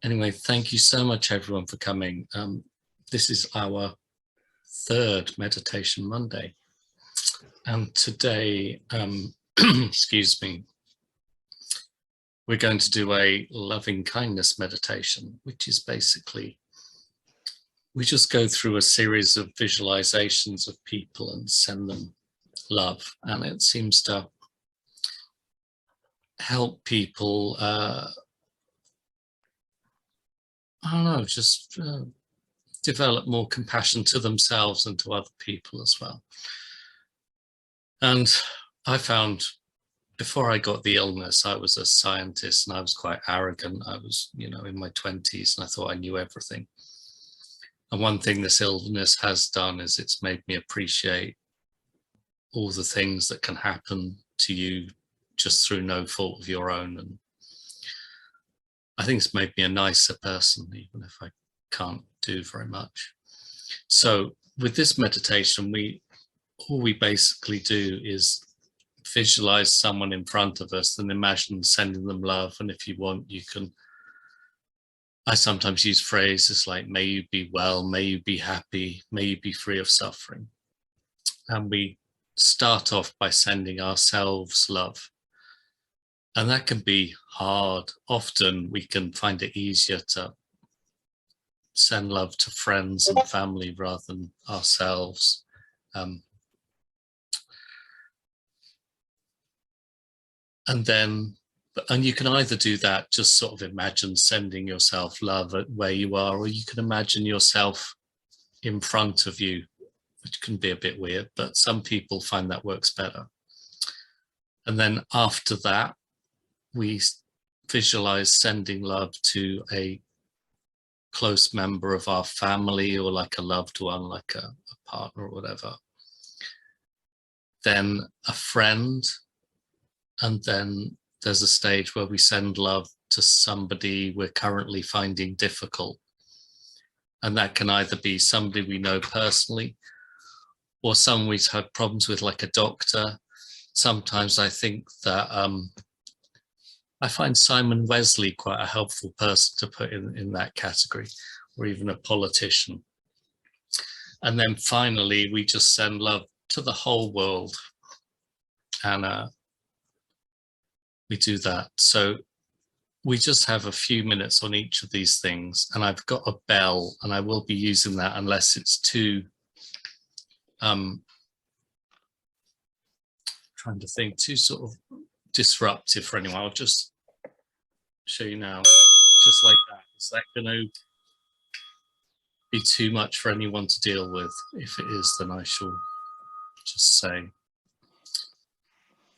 Anyway, thank you so much, everyone, for coming. This is our third Meditation Monday. And today, excuse me, we're going to do a loving kindness meditation, which is basically, we just go through a series of visualizations of people and send them love. And it seems to help people, I don't know, just develop more compassion to themselves and to other people as well. And I found before I got the illness, I was a scientist and I was quite arrogant. I was, in my 20s and I thought I knew everything. And one thing this illness has done is it's made me appreciate all the things that can happen to you just through no fault of your own. And I think it's made me a nicer person, even if I can't do very much. So with this meditation, all we basically do is visualize someone in front of us and imagine sending them love. And if you want, I sometimes use phrases like, may you be well, may you be happy, may you be free of suffering. And we start off by sending ourselves love. And that can be hard. Often we can find it easier to send love to friends and family rather than ourselves. And you can either do that, just sort of imagine sending yourself love at where you are, or you can imagine yourself in front of you, which can be a bit weird, but some people find that works better. And then after that, we visualize sending love to a close member of our family, or like a loved one, like a partner or whatever. Then a friend. And then there's a stage where we send love to somebody we're currently finding difficult. And that can either be somebody we know personally, or someone we've had problems with, like a doctor. Sometimes I think that I find Simon Wesley quite a helpful person to put in that category, or even a politician. And then finally, we just send love to the whole world. And we do that. So we just have a few minutes on each of these things, and I've got a bell and I will be using that unless it's too too sort of disruptive for anyone. I'll just show you now, just like that. Is that going to be too much for anyone to deal with? If it is, then I shall just say.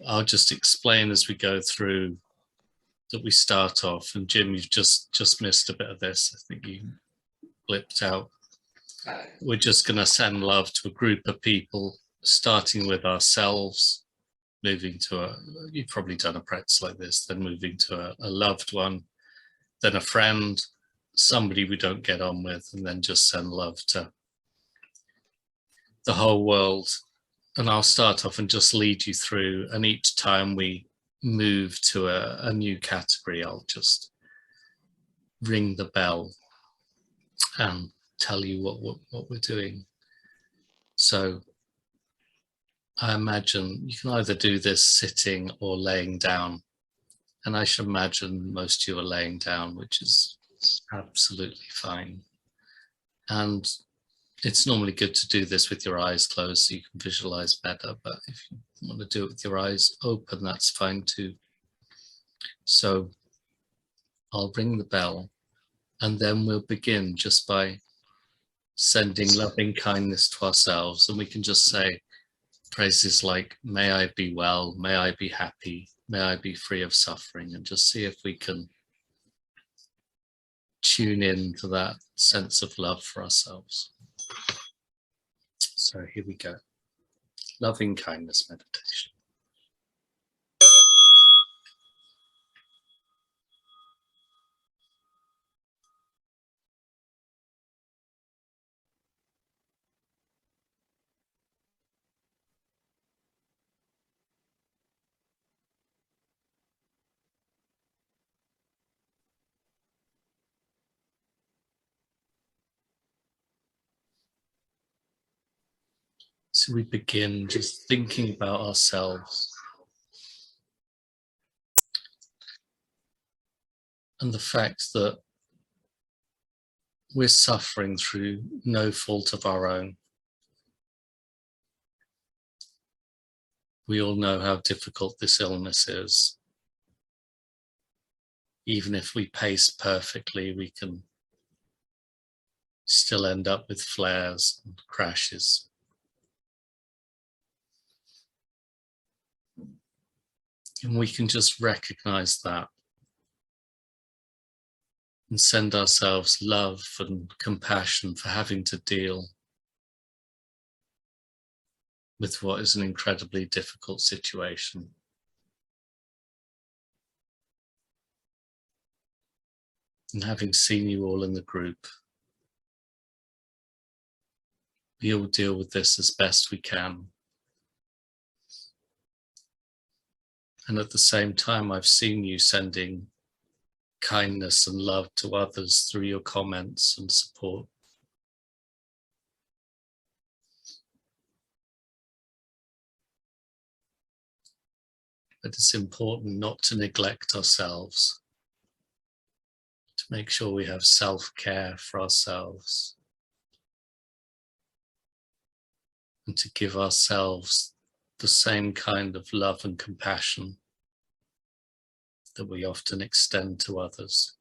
I'll just explain as we go through that we start off. And Jim, you've just missed a bit of this. I think you blipped out. We're just going to send love to a group of people, starting with ourselves, moving to you've probably done a practice like this, then moving to a loved one, then a friend, somebody we don't get on with, and then just send love to the whole world. And I'll start off and just lead you through. And each time we move to a new category, I'll just ring the bell and tell you what we're doing. So I imagine you can either do this sitting or laying down. And I should imagine most of you are laying down, which is absolutely fine. And it's normally good to do this with your eyes closed so you can visualize better, but if you want to do it with your eyes open, that's fine too. So I'll ring the bell, and then we'll begin just by sending loving kindness to ourselves. And we can just say phrases like, may I be well, may I be happy, may I be free of suffering, and just see if we can tune in to that sense of love for ourselves. So here we go. Loving kindness meditation. So we begin just thinking about ourselves and the fact that we're suffering through no fault of our own. We all know how difficult this illness is. Even if we pace perfectly, we can still end up with flares and crashes. And we can just recognize that and send ourselves love and compassion for having to deal with what is an incredibly difficult situation. And having seen you all in the group, we all deal with this as best we can. And at the same time, I've seen you sending kindness and love to others through your comments and support. But it's important not to neglect ourselves, to make sure we have self-care for ourselves, and to give ourselves the same kind of love and compassion that we often extend to others.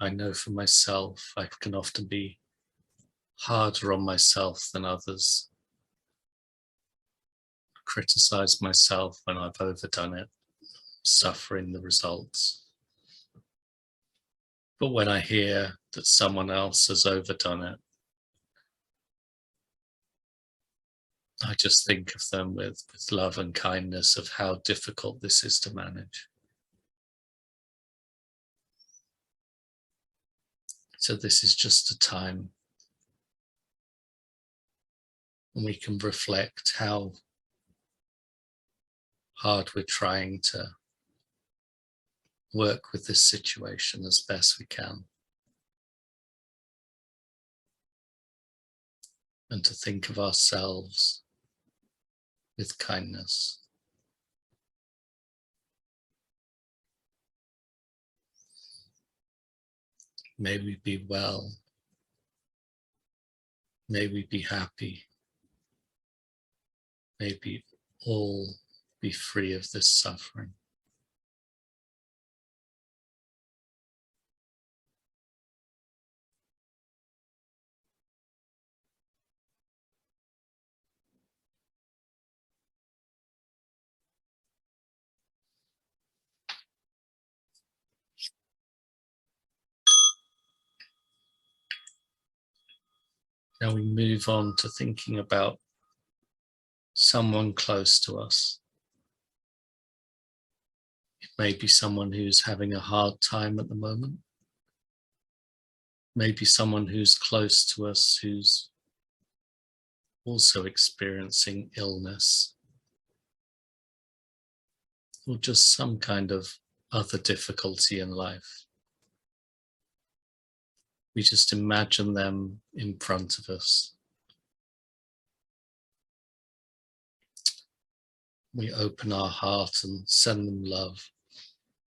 I know for myself, I can often be harder on myself than others, criticize myself when I've overdone it, suffering the results. But when I hear that someone else has overdone it, I just think of them with love and kindness of how difficult this is to manage. So this is just a time when we can reflect how hard we're trying to work with this situation as best we can. And to think of ourselves with kindness. May we be well. May we be happy. May we all be free of this suffering. Now we move on to thinking about someone close to us. It may be someone who's having a hard time at the moment. Maybe someone who's close to us who's also experiencing illness, or just some kind of other difficulty in life. We just imagine them in front of us. We open our heart and send them love.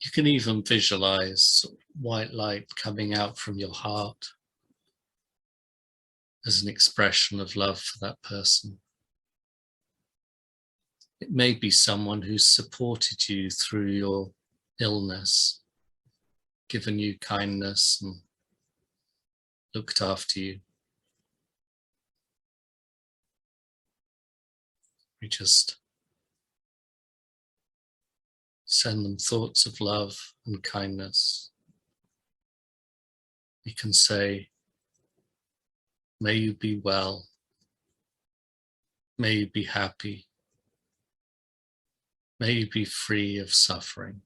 You can even visualize white light coming out from your heart as an expression of love for that person. It may be someone who's supported you through your illness, given you kindness and looked after you. We just send them thoughts of love and kindness. We can say, may you be well, may you be happy, may you be free of suffering.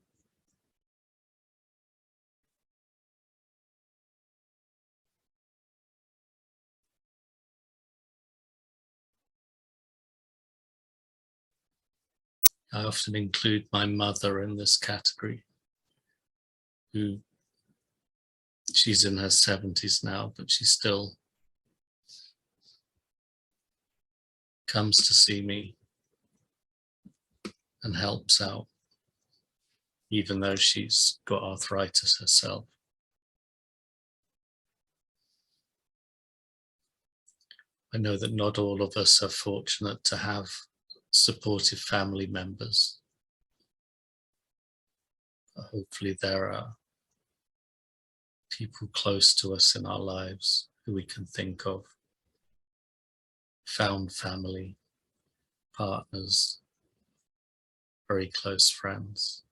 I often include my mother in this category, who she's in her 70s now, but she still comes to see me and helps out, even though she's got arthritis herself. I know that not all of us are fortunate to have supportive family members. Hopefully there are people close to us in our lives who we can think of, found family, partners, very close friends.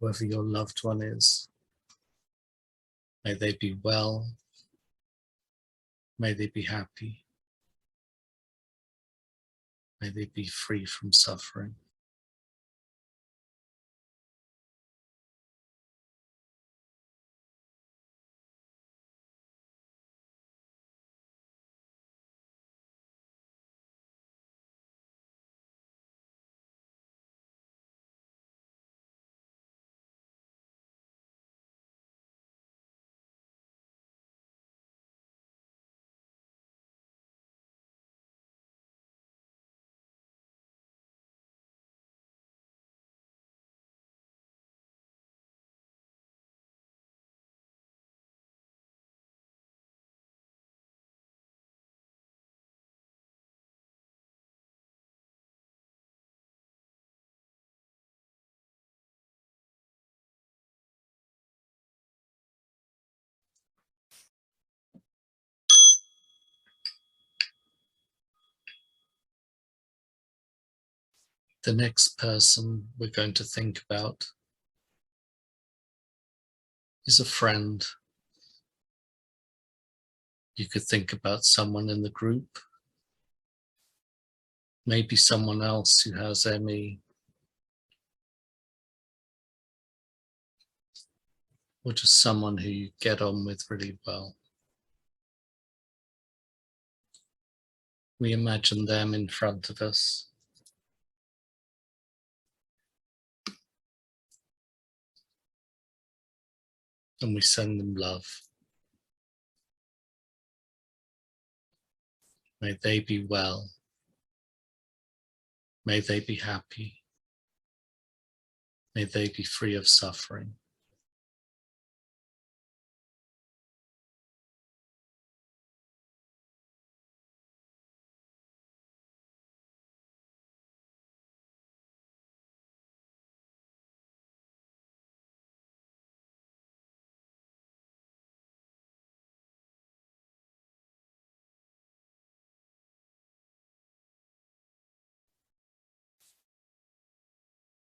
Whoever your loved one is, may they be well, may they be happy, may they be free from suffering. The next person we're going to think about is a friend. You could think about someone in the group, maybe someone else who has ME, or just someone who you get on with really well. We imagine them in front of us. And we send them love. May they be well. May they be happy. May they be free of suffering.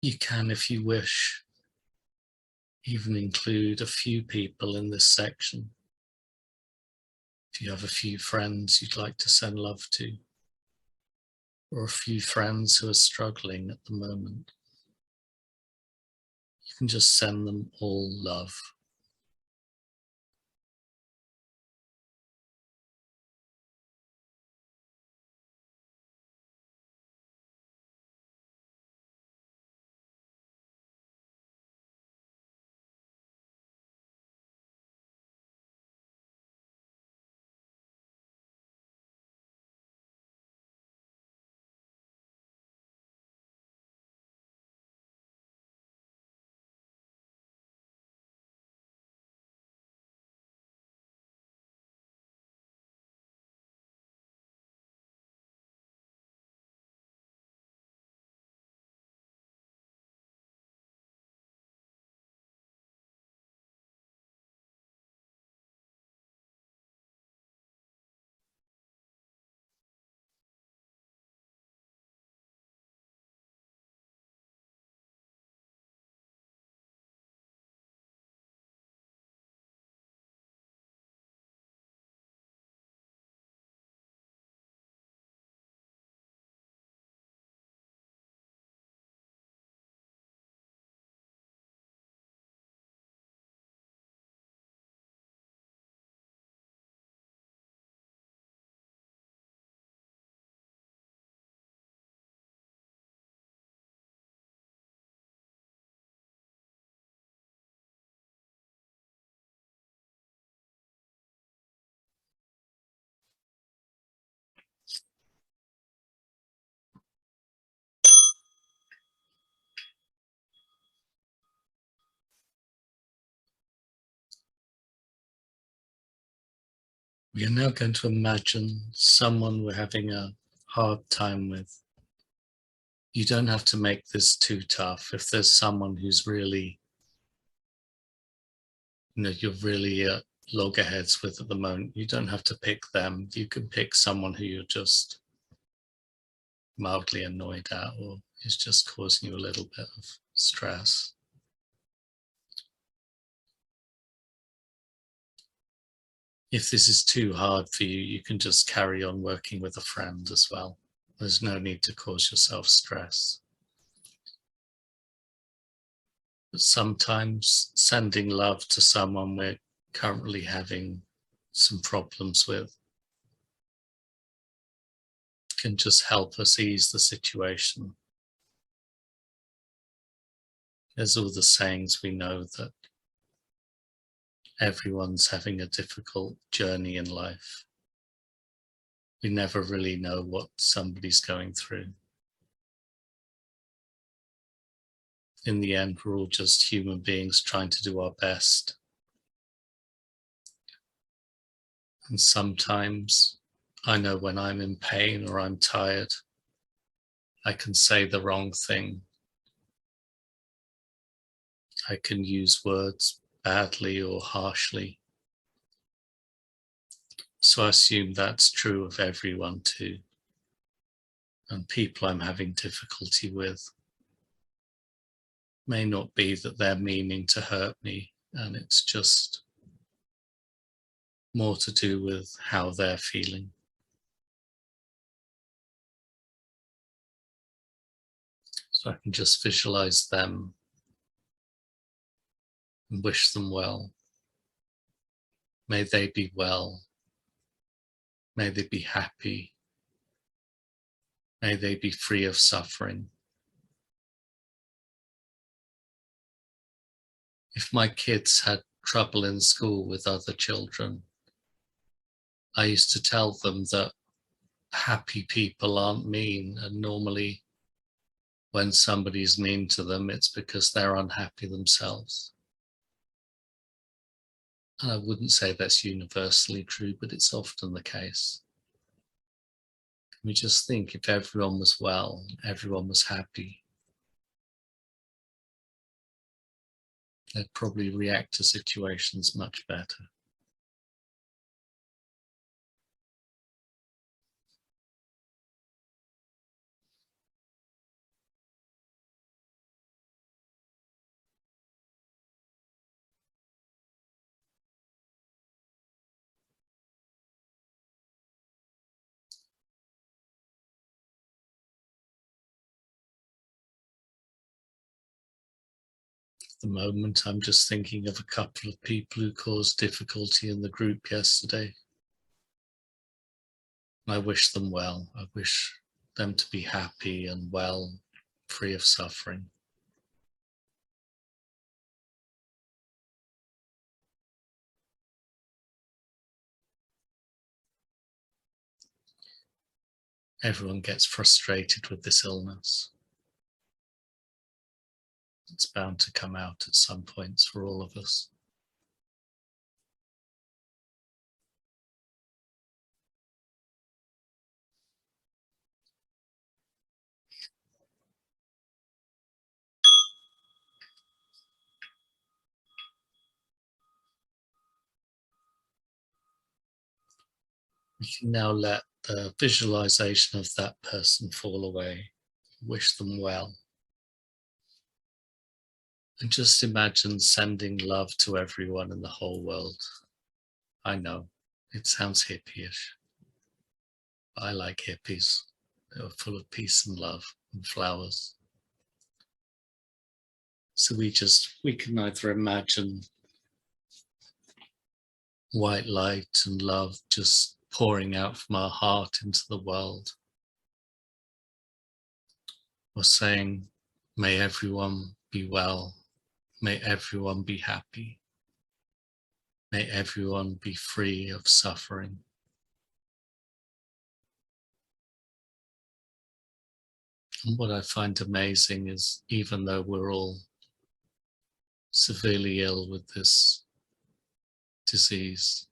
You can, if you wish, even include a few people in this section. If you have a few friends you'd like to send love to, or a few friends who are struggling at the moment, you can just send them all love. We are now going to imagine someone we're having a hard time with. You don't have to make this too tough. If there's someone who's really, you're really at loggerheads with at the moment, you don't have to pick them. You can pick someone who you're just mildly annoyed at or is just causing you a little bit of stress. If this is too hard for you, you can just carry on working with a friend as well. There's no need to cause yourself stress. But sometimes sending love to someone we're currently having some problems with can just help us ease the situation. There's all the sayings we know that everyone's having a difficult journey in life. We never really know what somebody's going through. In the end, we're all just human beings trying to do our best. And sometimes I know when I'm in pain or I'm tired, I can say the wrong thing. I can use words badly or harshly. So I assume that's true of everyone too. And people I'm having difficulty with may not be that they're meaning to hurt me, and it's just more to do with how they're feeling. So I can just visualize them and wish them well. May they be well. May they be happy. May they be free of suffering. If my kids had trouble in school with other children, I used to tell them that happy people aren't mean, and normally when somebody's mean to them, it's because they're unhappy themselves. And I wouldn't say that's universally true, but it's often the case. We just think if everyone was well, everyone was happy, they'd probably react to situations much better. At the moment, I'm just thinking of a couple of people who caused difficulty in the group yesterday. I wish them well. I wish them to be happy and well, free of suffering. Everyone gets frustrated with this illness. It's bound to come out at some points for all of us. We can now let the visualization of that person fall away, wish them well. And just imagine sending love to everyone in the whole world. I know, it sounds hippie-ish. I like hippies. They were full of peace and love and flowers. So we can either imagine white light and love just pouring out from our heart into the world, or saying, may everyone be well, may everyone be happy, may everyone be free of suffering. And what I find amazing is, even though we're all severely ill with this disease,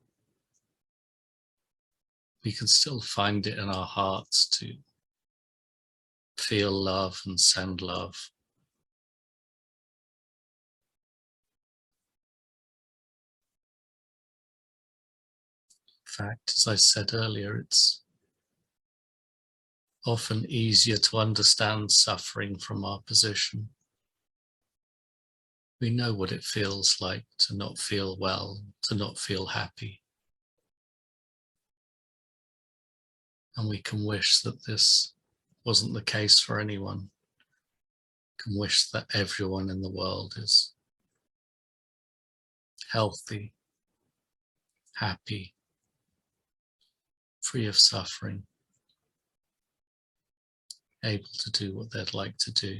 we can still find it in our hearts to feel love and send love. In fact, as I said earlier, it's often easier to understand suffering from our position. We know what it feels like to not feel well, to not feel happy. And we can wish that this wasn't the case for anyone. We can wish that everyone in the world is healthy, happy, free of suffering, able to do what they'd like to do.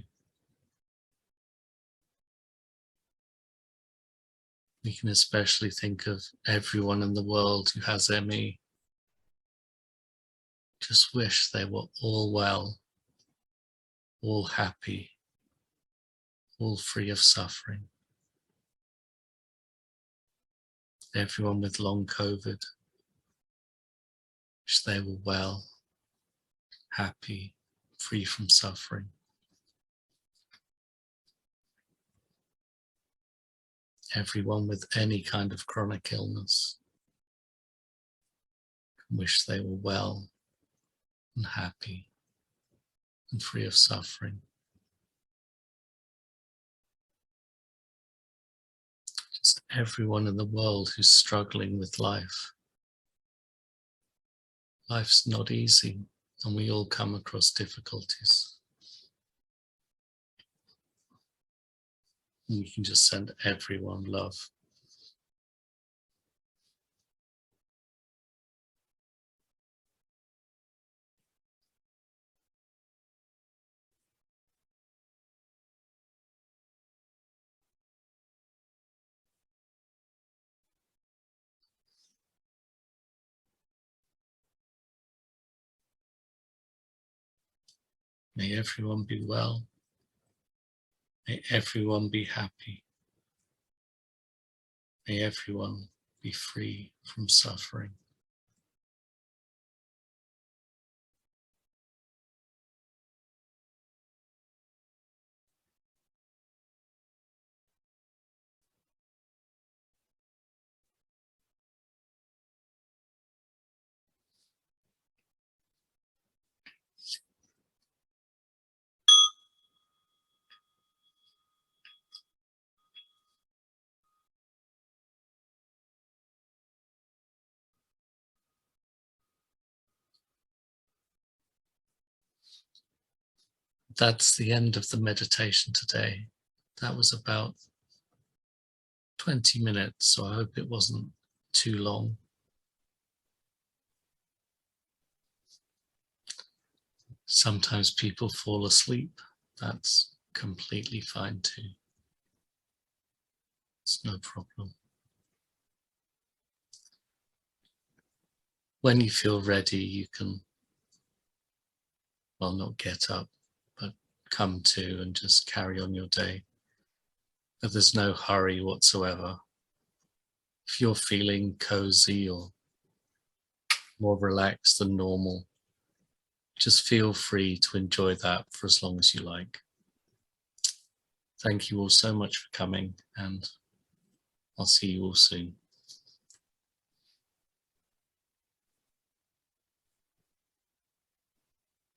We can especially think of everyone in the world who has ME. Just wish they were all well, all happy, all free of suffering. Everyone with long COVID, wish they were well, happy, free from suffering. Everyone with any kind of chronic illness, wish they were well and happy and free of suffering. Just everyone in the world who's struggling with life. Life's not easy, and we all come across difficulties. And we can just send everyone love. May everyone be well. May everyone be happy. May everyone be free from suffering. That's the end of the meditation today. That was about 20 minutes, so I hope it wasn't too long. Sometimes people fall asleep. That's completely fine too. It's no problem. When you feel ready, you can, well, not get up, but come to and just carry on your day. But there's no hurry whatsoever. If you're feeling cozy or more relaxed than normal, just feel free to enjoy that for as long as you like. Thank you all so much for coming, and I'll see you all soon.